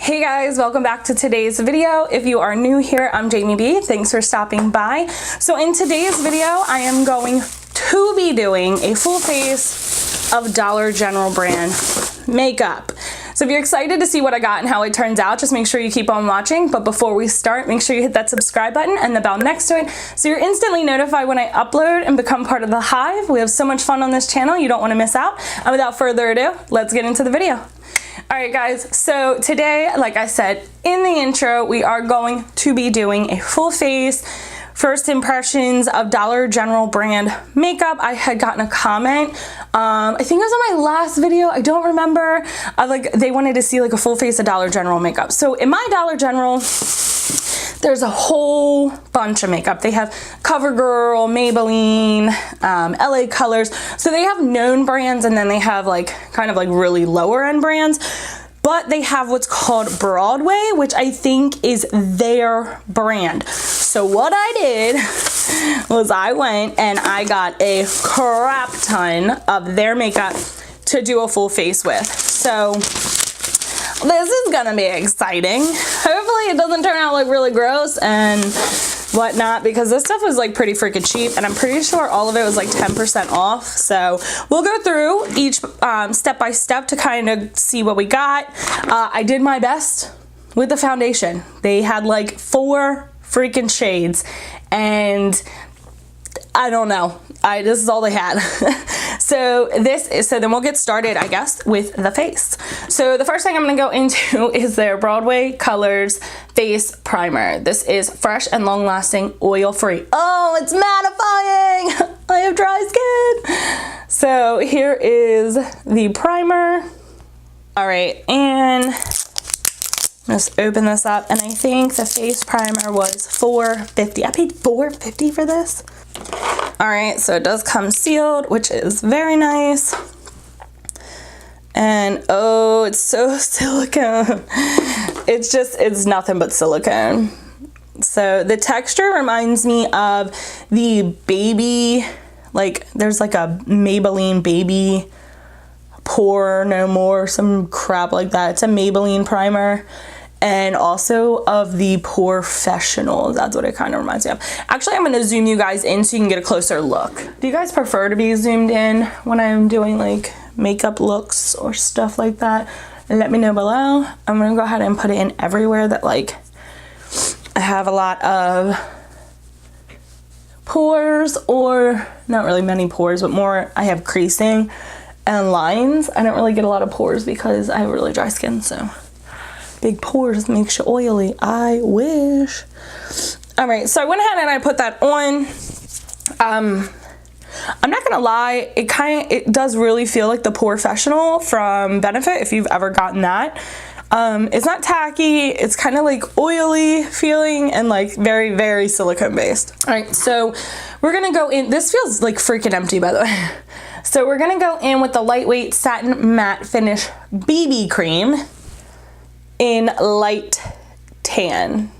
Hey guys, welcome back to today's video. If you are new here, I'm Jamie B. Thanks for stopping by. So in today's video, I am going to be doing a full face of Dollar General brand makeup. So if you're excited to see what I got and how it turns out, just make sure you keep on watching. But before we start, make sure you hit that subscribe button and the bell next to it so you're instantly notified when I upload and become part of the hive. We have so much fun on this channel, you don't want to miss out. And without further ado, let's get into the video. Alright guys, so today, like I said in the intro, we are going to be doing a full face first impressions of Dollar General brand makeup. I had gotten a comment, I think it was on my last video, I don't remember, they wanted to see like a full face of Dollar General makeup. So in my Dollar General, there's a whole bunch of makeup. They have CoverGirl, Maybelline, LA Colors. So they have known brands and then they have like kind of like really lower end brands. But they have what's called Broadway, which I think is their brand. So what I did was I went and I got a crap ton of their makeup to do a full face with. So this is gonna be exciting. Hopefully it doesn't turn out like really gross and whatnot, because this stuff was like pretty freaking cheap and I'm pretty sure all of it was like 10% off. So we'll go through each step by step to kind of see what we got. I did my best with the foundation. They had like 4 freaking shades and I don't know. This is all they had. So then we'll get started, I guess, with the face. So the first thing I'm gonna go into is their Broadway Colors Face Primer. This is fresh and long-lasting, oil-free. Oh, it's mattifying! I have dry skin. So here is the primer. All right, and let's open this up. And I think the face primer was $4.50. I paid $4.50 for this. All right, so it does come sealed, which is very nice. And oh, it's so silicone. It's nothing but silicone. So the texture reminds me of the baby, like there's like a Maybelline baby Pore No More, some crap like that. It's a Maybelline primer. And also of the Professional. That's what it kind of reminds me of. Actually, I'm gonna zoom you guys in so you can get a closer look. Do you guys prefer to be zoomed in when I'm doing like makeup looks or stuff like that? Let me know below. I'm gonna go ahead and put it in everywhere that like I have a lot of pores, or not really many pores, but more I have creasing and lines. I don't really get a lot of pores because I have really dry skin, so big pores makes you oily. I wish. All right, so I went ahead and I put that on. I'm not gonna lie, it does really feel like the Professional from Benefit, if you've ever gotten that. It's not tacky, it's kind of like oily feeling and like very, very silicone based. All right, so we're gonna go in. This feels like freaking empty, by the way. So we're gonna go in with the lightweight satin matte finish BB cream in light tan.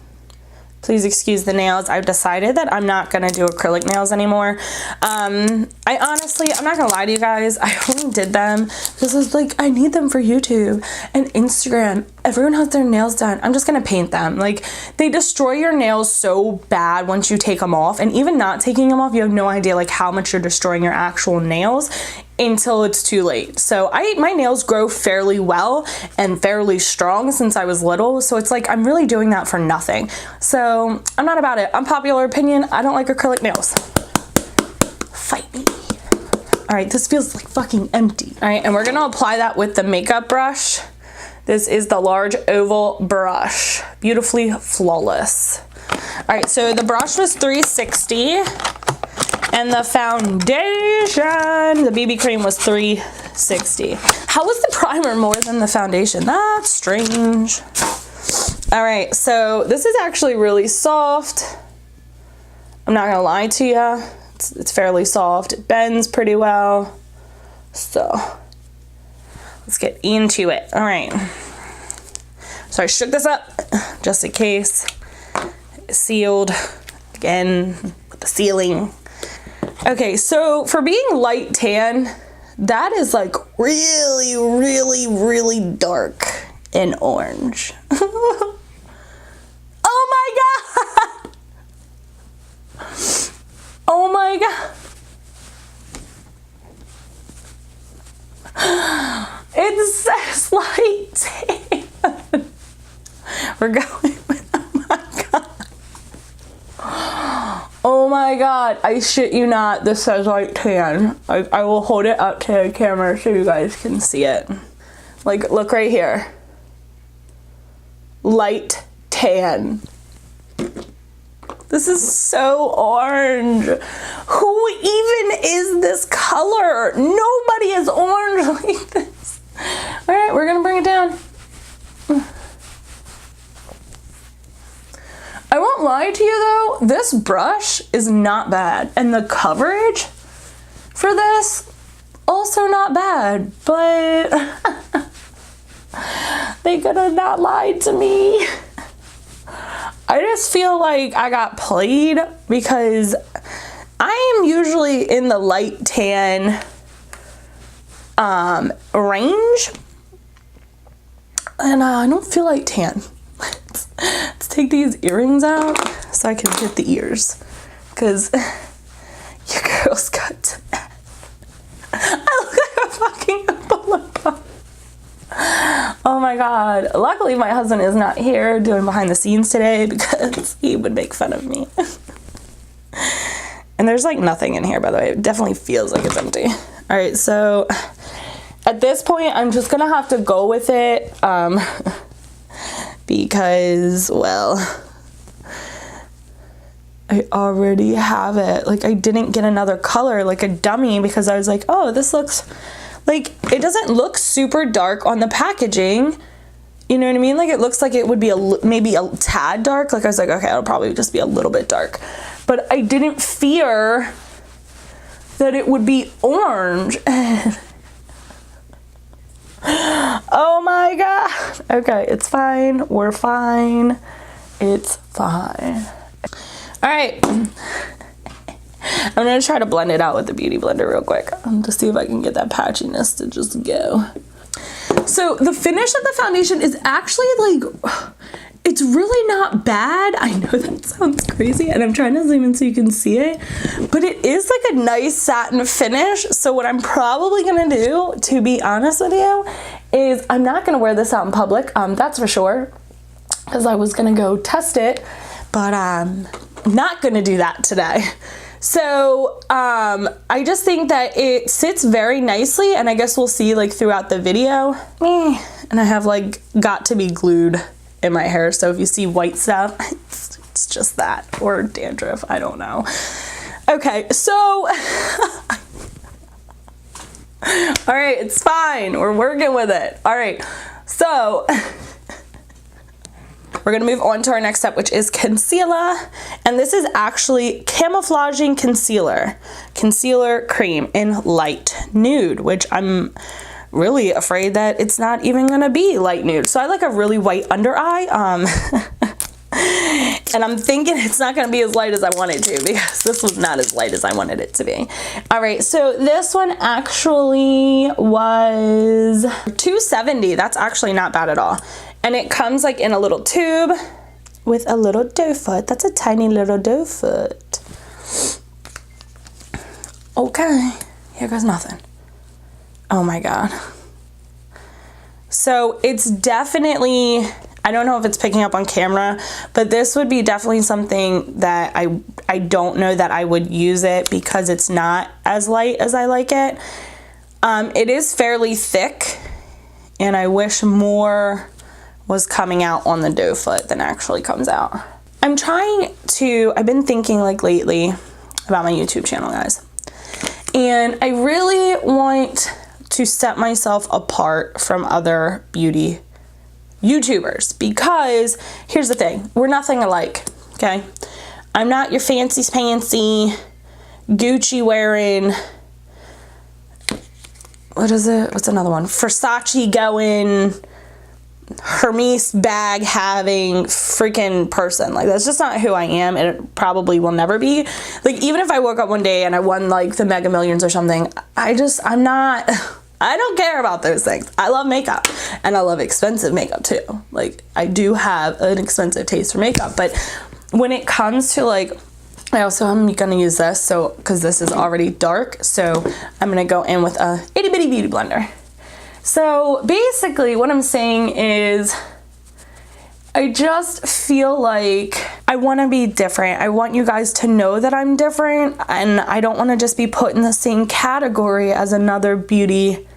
Please excuse the nails. I've decided that I'm not gonna do acrylic nails anymore. I'm not gonna lie to you guys, I only did them because it's like I need them for YouTube and Instagram. Everyone has their nails done. I'm just gonna paint them. Like, they destroy your nails so bad once you take them off, and even not taking them off, you have no idea like how much you're destroying your actual nails until it's too late. So my nails grow fairly well and fairly strong since I was little, so it's like I'm really doing that for nothing. So I'm not about it. Unpopular opinion, I don't like acrylic nails. Fight me. All right, this feels like fucking empty. All right, and we're gonna apply that with the makeup brush. This is the large oval brush, beautifully flawless. All right, so the brush was $3.60. And the foundation, the BB cream, was $3.60. How was the primer more than the foundation? That's strange. All right, so this is actually really soft. I'm not gonna lie to you. It's fairly soft. It bends pretty well. So let's get into it. All right. So I shook this up just in case. It's sealed again with the sealing. Okay, so for being light tan, that is like really, really, really dark. in orange. Oh my god! Oh my god! It says light tan. We're going with, oh my god. Oh my god, I shit you not, this says light tan. I will hold it up to the camera so you guys can see it. Like, look right here. Light tan. This is so orange. Who even is this color? Nobody is orange like this. All right, we're gonna bring it down. I won't lie to you though, this brush is not bad. And the coverage for this, also not bad, but they could have not lied to me. I just feel like I got played because I am usually in the light tan range, and I don't feel like tan. Let's take these earrings out so I can get the ears, because your girl's got I look like a fucking bullet. Oh my god. Luckily my husband is not here doing behind the scenes today because he would make fun of me. And there's like nothing in here, by the way. It definitely feels like it's empty. Alright, so at this point I'm just gonna have to go with it because, well, I already have it. Like, I didn't get another color like a dummy because I was like, oh, this looks like, it doesn't look super dark on the packaging. You know what I mean? Like, it looks like it would be maybe a tad dark. Like, I was like, okay, it'll probably just be a little bit dark. But I didn't fear that it would be orange. Oh my god. Okay, it's fine. We're fine. It's fine. All right. I'm gonna try to blend it out with the Beauty Blender real quick to see if I can get that patchiness to just go. So the finish of the foundation is actually like, it's really not bad. I know that sounds crazy and I'm trying to zoom in so you can see it, but it is like a nice satin finish. So what I'm probably gonna do, to be honest with you, is I'm not gonna wear this out in public, that's for sure, because I was gonna go test it, but I'm not gonna do that today. So I just think that it sits very nicely, and I guess we'll see like throughout the video. And I have like got to be glued in my hair, so if you see white stuff, it's just that, or dandruff, I don't know. Okay, so all right, it's fine, we're working with it. All right, so we're gonna move on to our next step, which is concealer. And this is actually camouflaging concealer cream in light nude, which I'm really afraid that it's not even gonna be light nude. So I like a really white under eye. And I'm thinking it's not gonna be as light as I want it to, because this was not as light as I wanted it to be. All right, so this one actually was $2.70. That's actually not bad at all. And it comes like in a little tube with a little doe foot. That's a tiny little doe foot. Okay, here goes nothing. Oh my god. So it's definitely, I don't know if it's picking up on camera, but this would be definitely something that I don't know that I would use it because it's not as light as I like it. It is fairly thick, and I wish more was coming out on the doe foot than actually comes out. I've been thinking like lately about my YouTube channel, guys. And I really want to set myself apart from other beauty YouTubers, because here's the thing, we're nothing alike, okay? I'm not your fancy pantsy, Gucci wearing, what is it? What's another one? Versace going, Hermes bag having freaking person. Like, that's just not who I am, and it probably will never be. Like, even if I woke up one day and I won like the Mega Millions or something, I'm I don't care about those things. I love makeup, and I love expensive makeup too. Like, I do have an expensive taste for makeup, but when it comes to like, I also am gonna use this, so because this is already dark, so I'm gonna go in with a itty bitty beauty blender. So basically what I'm saying is, I just feel like I want to be different. I want you guys to know that I'm different, and I don't want to just be put in the same category as another beauty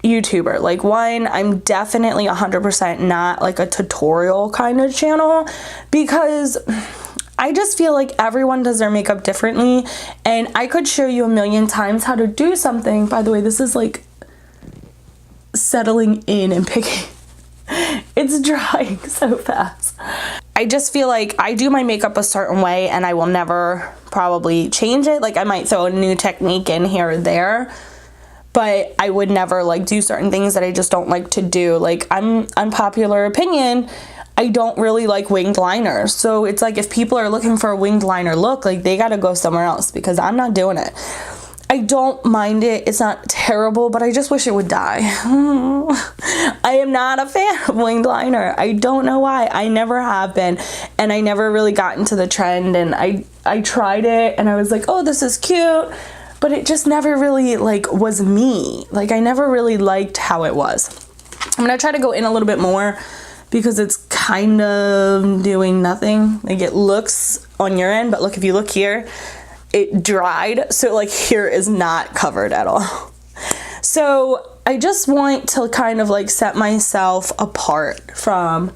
YouTuber. Like, one, I'm definitely 100% not like a tutorial kind of channel, because I just feel like everyone does their makeup differently, and I could show you a million times how to do something. By the way, this is like settling in and picking. It's drying so fast. I just feel like I do my makeup a certain way, and I will never probably change it. Like, I might throw a new technique in here or there, but I would never like do certain things that I just don't like to do. Like, I'm unpopular opinion, I don't really like winged liners. So it's like, if people are looking for a winged liner look, like, they gotta go somewhere else, because I'm not doing it. I don't mind it. It's not terrible, but I just wish it would die. I am not a fan of winged liner. I don't know why. I never have been, and I never really got into the trend, and I tried it, and I was like, oh, this is cute, but it just never really like was me. Like, I never really liked how it was. I'm gonna try to go in a little bit more, because it's kind of doing nothing. Like, it looks on your end, but look, if you look here, it dried, so like here is not covered at all. So I just want to kind of like set myself apart from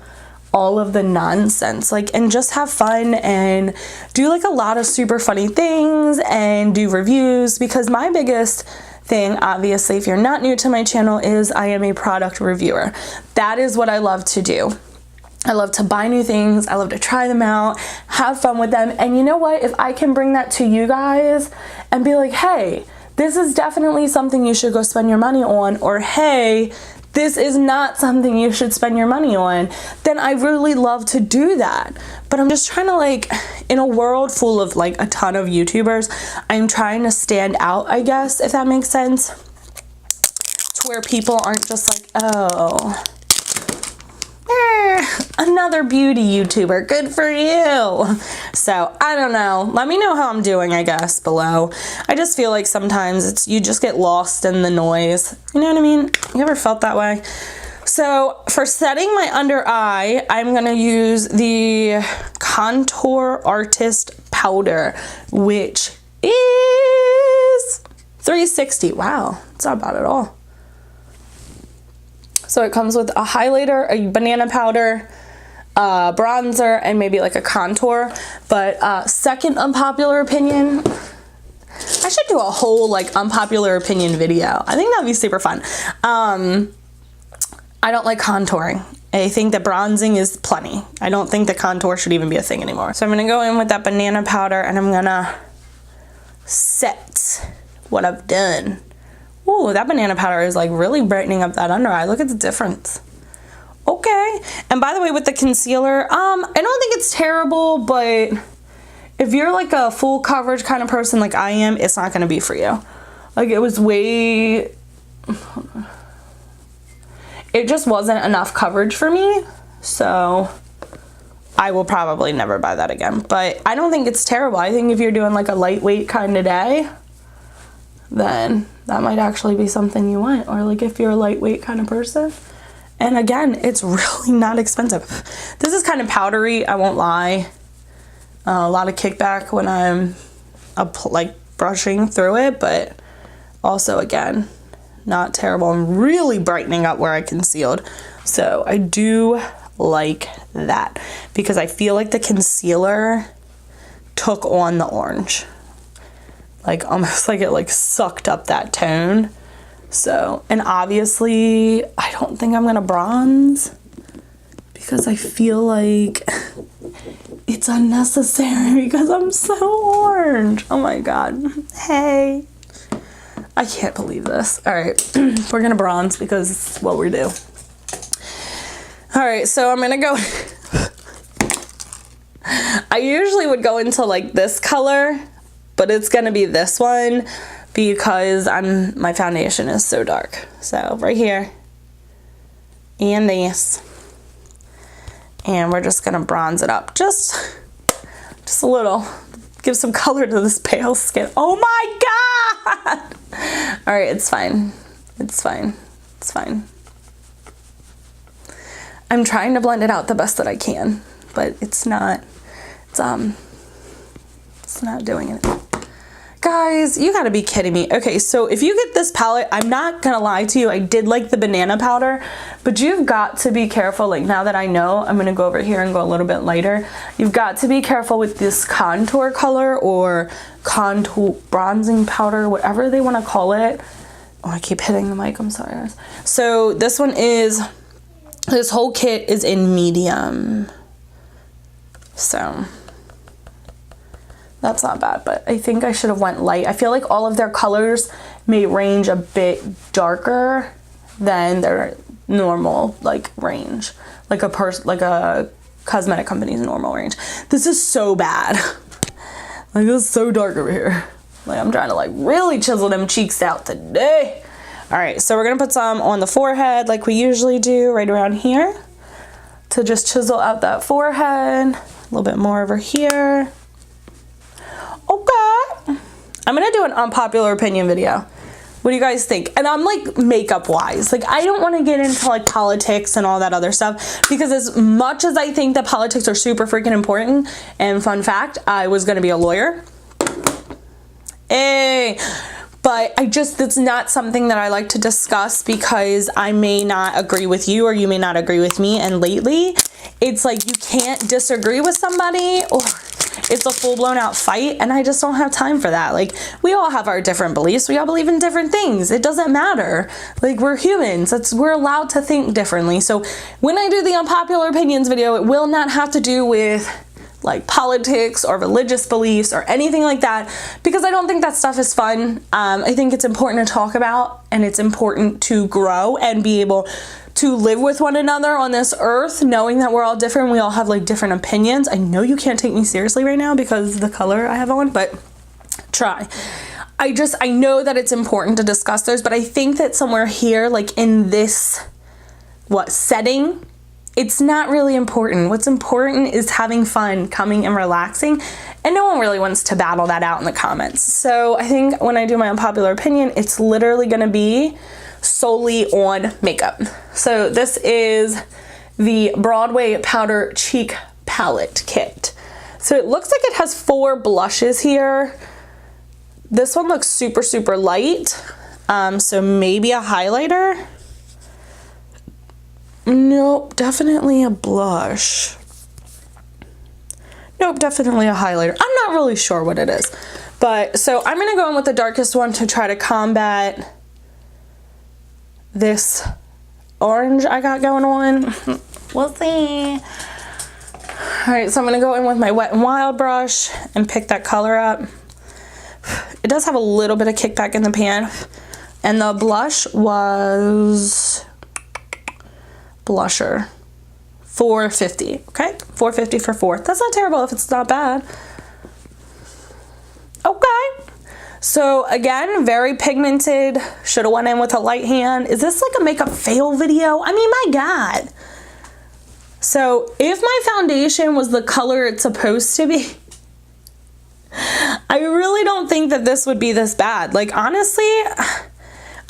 all of the nonsense, like, and just have fun and do like a lot of super funny things and do reviews, because my biggest thing, obviously, if you're not new to my channel, is I am a product reviewer. That is what I love to do. I love to buy new things. I love to try them out, have fun with them. And you know what? If I can bring that to you guys and be like, hey, this is definitely something you should go spend your money on, or hey, this is not something you should spend your money on, then I really love to do that. But I'm just trying to, like, in a world full of like a ton of YouTubers, I'm trying to stand out, I guess, if that makes sense, to where people aren't just like, oh, another beauty YouTuber, good for you. So I don't know, let me know how I'm doing, I guess, below. I just feel like sometimes you just get lost in the noise, you know what I mean? You ever felt that way? So for setting my under eye, I'm gonna use the Contour Artist Powder, which is $3.60. Wow, it's not bad at all. So it comes with a highlighter, a banana powder, bronzer, and maybe like a contour. But second unpopular opinion, I should do a whole like unpopular opinion video. I think that'd be super fun. I don't like contouring. I think that bronzing is plenty. I don't think that contour should even be a thing anymore. So I'm gonna go in with that banana powder, and I'm gonna set what I've done. Ooh, that banana powder is like really brightening up that under eye. Look at the difference. Okay. And by the way, with the concealer, I don't think it's terrible, but if you're like a full coverage kind of person like I am, it's not gonna be for you. Like, it was way, it just wasn't enough coverage for me. So I will probably never buy that again, but I don't think it's terrible. I think if you're doing like a lightweight kind of day, then that might actually be something you want. Or like if you're a lightweight kind of person. And again, it's really not expensive. This is kind of powdery, I won't lie. A lot of kickback when I'm like brushing through it, but also again, not terrible. I'm really brightening up where I concealed. So I do like that, because I feel like the concealer took on the orange. Like almost like it like sucked up that tone. So, and obviously I don't think I'm gonna bronze, because I feel like it's unnecessary because I'm so orange. Oh my God. Hey, I can't believe this. All right, we're gonna bronze because it's what we do. All right, so I'm gonna go. I usually would go into like this color, but it's gonna be this one because my foundation is so dark. So right here and this, and we're just gonna bronze it up just a little, give some color to this pale skin. Oh my god. All right, it's fine, it's fine, it's fine. I'm trying to blend it out the best that I can, but it's not doing it. Guys, you gotta be kidding me. Okay, so if you get this palette, I'm not gonna lie to you, I did like the banana powder, but you've got to be careful. Like, now that I know, I'm gonna go over here and go a little bit lighter. You've got to be careful with this contour color or contour bronzing powder, whatever they wanna call it. Oh, I keep hitting the mic, I'm sorry guys. So this whole kit is in medium. So that's not bad, but I think I should have went light. I feel like all of their colors may range a bit darker than their normal like range, like a cosmetic company's normal range. This is so bad. Like, it's so dark over here. Like, I'm trying to like really chisel them cheeks out today. All right, so we're gonna put some on the forehead like we usually do, right around here, to just chisel out that forehead. A little bit more over here. Okay, I'm gonna do an unpopular opinion video. What do you guys think? And I'm like makeup wise, like I don't want to get into like politics and all that other stuff, because as much as I think that politics are super freaking important, and fun fact, I was gonna be a lawyer. Hey, but it's not something that I like to discuss, because I may not agree with you or you may not agree with me, and lately it's like you can't disagree with somebody or it's a full-blown out fight, and I just don't have time for that. Like, we all have our different beliefs, we all believe in different things, it doesn't matter. Like, we're humans, we're allowed to think differently. So when I do the unpopular opinions video, it will not have to do with like politics or religious beliefs or anything like that, because I don't think that stuff is fun. I think it's important to talk about, and it's important to grow and be able to live with one another on this earth, knowing that we're all different, we all have like different opinions. I know you can't take me seriously right now because of the color I have on, but try. I know that it's important to discuss those, but I think that somewhere here, like in this setting, it's not really important. What's important is having fun, coming and relaxing, and no one really wants to battle that out in the comments. So I think when I do my unpopular opinion, it's literally gonna be solely on makeup. So this is the Broadway Powder Cheek Palette Kit. So it looks like it has 4 blushes here. This one looks super, super light. So maybe a highlighter. Nope, definitely a blush. Nope, definitely a highlighter. I'm not really sure what it is. But so I'm gonna go in with the darkest one to try to combat this orange I got going on. We'll see. All right, so I'm gonna go in with my Wet n Wild brush and pick that color up. It does have a little bit of kickback in the pan. And the blush was blusher, $4.50. Okay, $4.50 for 4. That's not terrible if it's not bad. Okay. So again, very pigmented. Should have went in with a light hand. Is this like a makeup fail video? I mean, my God. So if my foundation was the color it's supposed to be, I really don't think that this would be this bad. Like, honestly,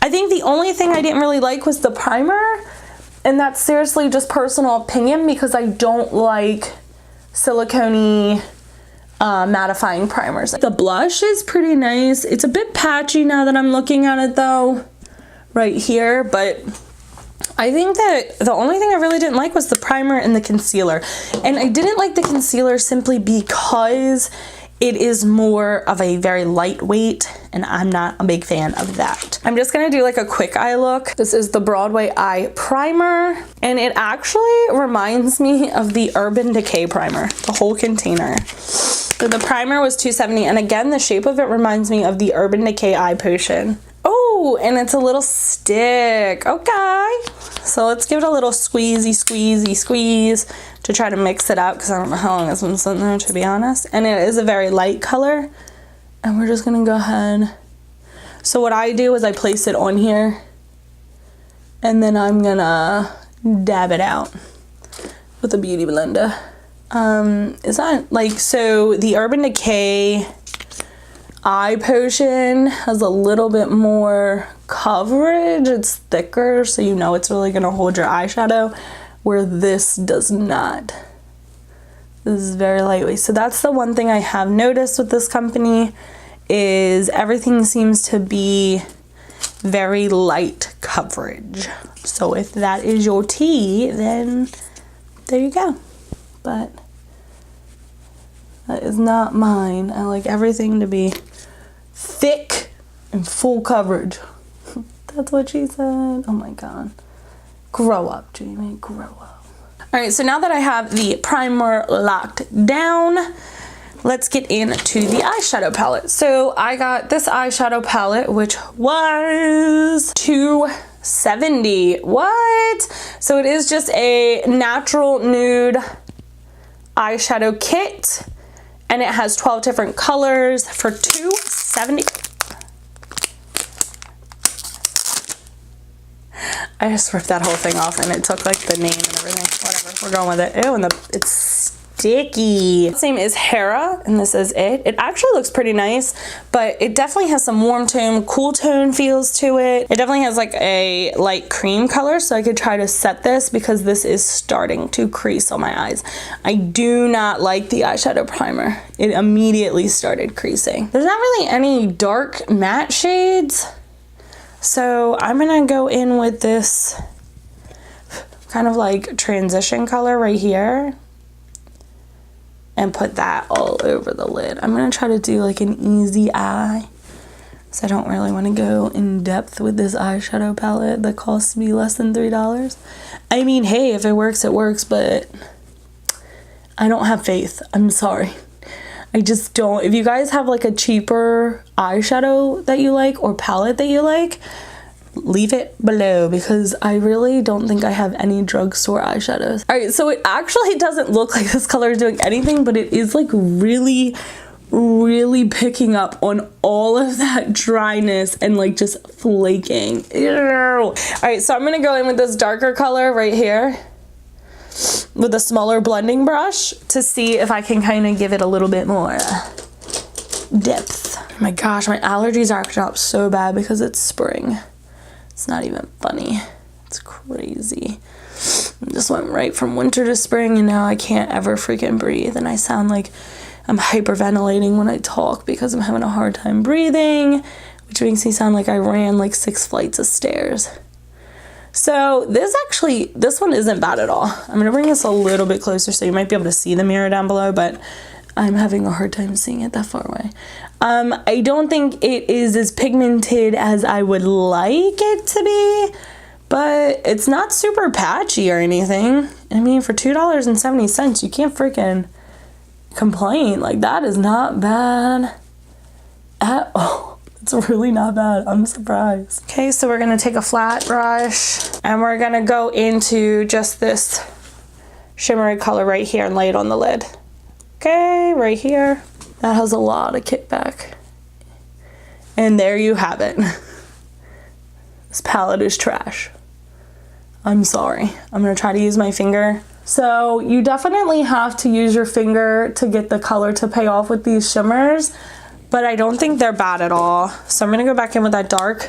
I think the only thing I didn't really like was the primer, and that's seriously just personal opinion, because I don't like silicone-y mattifying primers. The blush is pretty nice. It's a bit patchy now that I'm looking at it though, right here, but I think that the only thing I really didn't like was the primer and the concealer. And I didn't like the concealer simply because it is more of a very lightweight, and I'm not a big fan of that. I'm just gonna do like a quick eye look. This is the Broadway Eye Primer, and it actually reminds me of the Urban Decay primer, the whole container. So the primer was $2.70, and again, the shape of it reminds me of the Urban Decay Eye Potion. Oh, and it's a little stick. Okay, so let's give it a little squeezy squeeze to try to mix it up, because I don't know how long this one's sitting there, to be honest. And it is a very light color, and we're just gonna go ahead. So what I do is I place it on here and then I'm gonna dab it out with a beauty blender. Is that like, so the Urban Decay eye potion has a little bit more coverage. It's thicker, so you know it's really gonna hold your eyeshadow, where this does not. This is very lightweight. So that's the one thing I have noticed with this company, is everything seems to be very light coverage. So if that is your tea, then there you go. But that is not mine. I like everything to be thick and full coverage. That's what she said. Oh my God. Grow up, Jamie, grow up. All right, so now that I have the primer locked down, let's get into the eyeshadow palette. So I got this eyeshadow palette, which was $270. What? So it is just a natural nude eyeshadow kit, and it has 12 different colors for $270. I just ripped that whole thing off and it took like the name and everything. Whatever, we're going with it. Ew, and it's sticky. This name is Hera, and this is it. It actually looks pretty nice, but it definitely has some warm tone, cool tone feels to it. It definitely has like a light cream color, so I could try to set this because this is starting to crease on my eyes. I do not like the eyeshadow primer. It immediately started creasing. There's not really any dark matte shades, so I'm gonna go in with this kind of like transition color right here and put that all over the lid. I'm gonna try to do like an easy eye, so I don't really want to go in depth with this eyeshadow palette that costs me less than $3. I mean, hey, if it works, it works, but I don't have faith. I'm sorry. I just don't. If you guys have like a cheaper eyeshadow that you like or palette that you like, leave it below, because I really don't think I have any drugstore eyeshadows. All right, so it actually doesn't look like this color is doing anything, but it is like really picking up on all of that dryness and like just flaking. Ew. All right, so I'm gonna go in with this darker color right here with a smaller blending brush to see if I can kind of give it a little bit more depth. Oh my gosh, my allergies are acting up so bad because it's spring. It's not even funny. It's crazy. I just went right from winter to spring, and now I can't ever freaking breathe, and I sound like I'm hyperventilating when I talk because I'm having a hard time breathing, which makes me sound like I ran like 6 flights of stairs. So this one isn't bad at all. I'm gonna bring this a little bit closer so you might be able to see the mirror down below, but I'm having a hard time seeing it that far away. I don't think it is as pigmented as I would like it to be, but it's not super patchy or anything. I mean, for $2.70, you can't freaking complain. Like, that is not bad at all. It's really not bad. I'm surprised. Okay, so we're gonna take a flat brush and we're gonna go into just this shimmery color right here and lay it on the lid. Okay, right here. That has a lot of kickback. And there you have it. This palette is trash. I'm sorry. I'm gonna try to use my finger. So you definitely have to use your finger to get the color to pay off with these shimmers, but I don't think they're bad at all. So I'm gonna go back in with that dark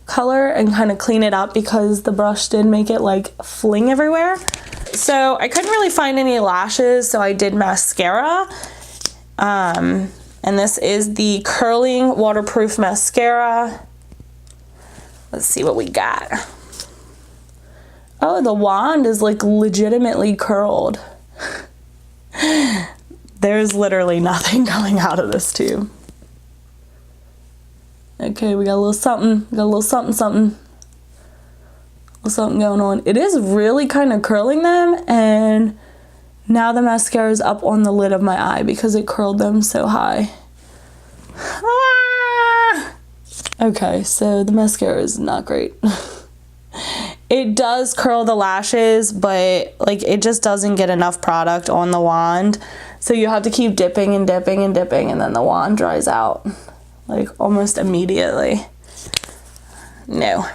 color and kind of clean it up because the brush did make it like fling everywhere. So I couldn't really find any lashes, so I did mascara. And this is the Curling Waterproof Mascara. Let's see what we got. Oh, the wand is like legitimately curled. There's literally nothing coming out of this tube. Okay, we got a little something. We got a little something, something. Something going on. It is really kind of curling them, and now the mascara is up on the lid of my eye because it curled them so high. Ah! Okay, so the mascara is not great. It does curl the lashes, but like it just doesn't get enough product on the wand, so you have to keep dipping and dipping and dipping, and then the wand dries out. like almost immediately. No.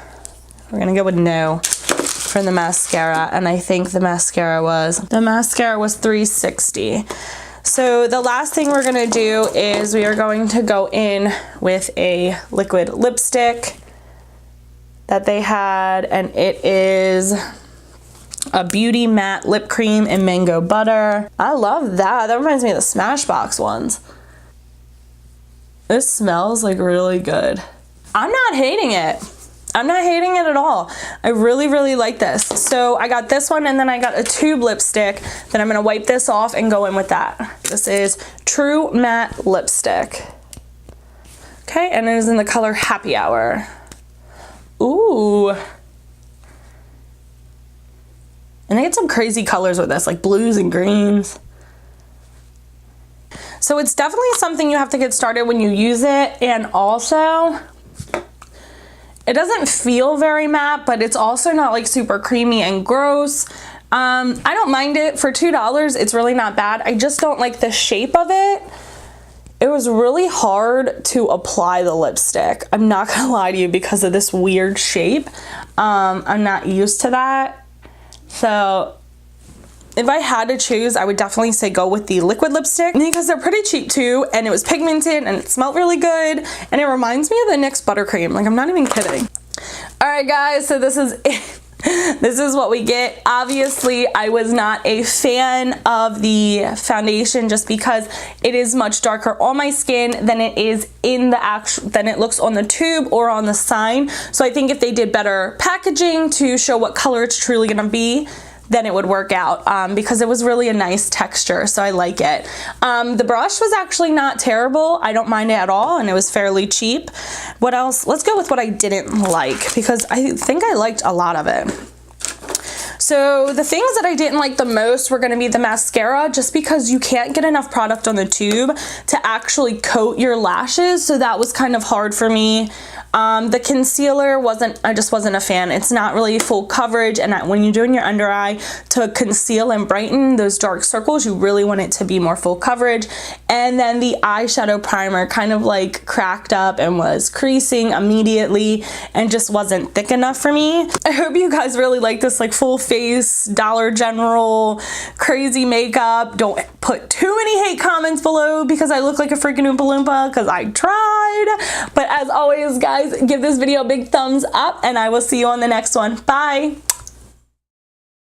We're gonna go with no for the mascara, and I think the mascara was $360. So the last thing we're gonna do is we are going to go in with a liquid lipstick that they had, and it is a Beauty Matte Lip Cream in Mango Butter. I love that. That reminds me of the Smashbox ones. This smells like really good. I'm not hating it. I'm not hating it at all. I really, really like this. So I got this one, and then I got a tube lipstick. Then I'm gonna wipe this off and go in with that. This is True Matte Lipstick. Okay, and it is in the color Happy Hour. Ooh. And they get some crazy colors with this, like blues and greens. So it's definitely something you have to get started when you use it, and also it doesn't feel very matte, but it's also not like super creamy and gross. I don't mind it. For $2, it's really not bad. I just don't like the shape of it. It was really hard to apply the lipstick. I'm not gonna lie to you, because of this weird shape. I'm not used to that. So if I had to choose, I would definitely say go with the liquid lipstick, because they're pretty cheap too, and it was pigmented and it smelled really good, and it reminds me of the NYX buttercream. Like, I'm not even kidding. All right, guys, so this is it. This is what we get. Obviously, I was not a fan of the foundation just because it is much darker on my skin than it is in the than it looks on the tube or on the sign. So I think if they did better packaging to show what color it's truly gonna be, then it would work out, because it was really a nice texture, so I like it. The brush was actually not terrible. I don't mind it at all, and it was fairly cheap. What else? Let's go with what I didn't like, because I think I liked a lot of it. So the things that I didn't like the most were gonna be the mascara, just because you can't get enough product on the tube to actually coat your lashes, so that was kind of hard for me. The concealer I just wasn't a fan. It's not really full coverage, and when you're doing your under eye to conceal and brighten those dark circles, you really want it to be more full coverage. And then the eyeshadow primer kind of like cracked up and was creasing immediately and just wasn't thick enough for me. I hope you guys really like this like full face Dollar General crazy makeup. Don't put too many hate comments below because I look like a freaking Oompa Loompa, because I tried. But as always, guys, give this video a big thumbs up, and I will see you on the next one. Bye.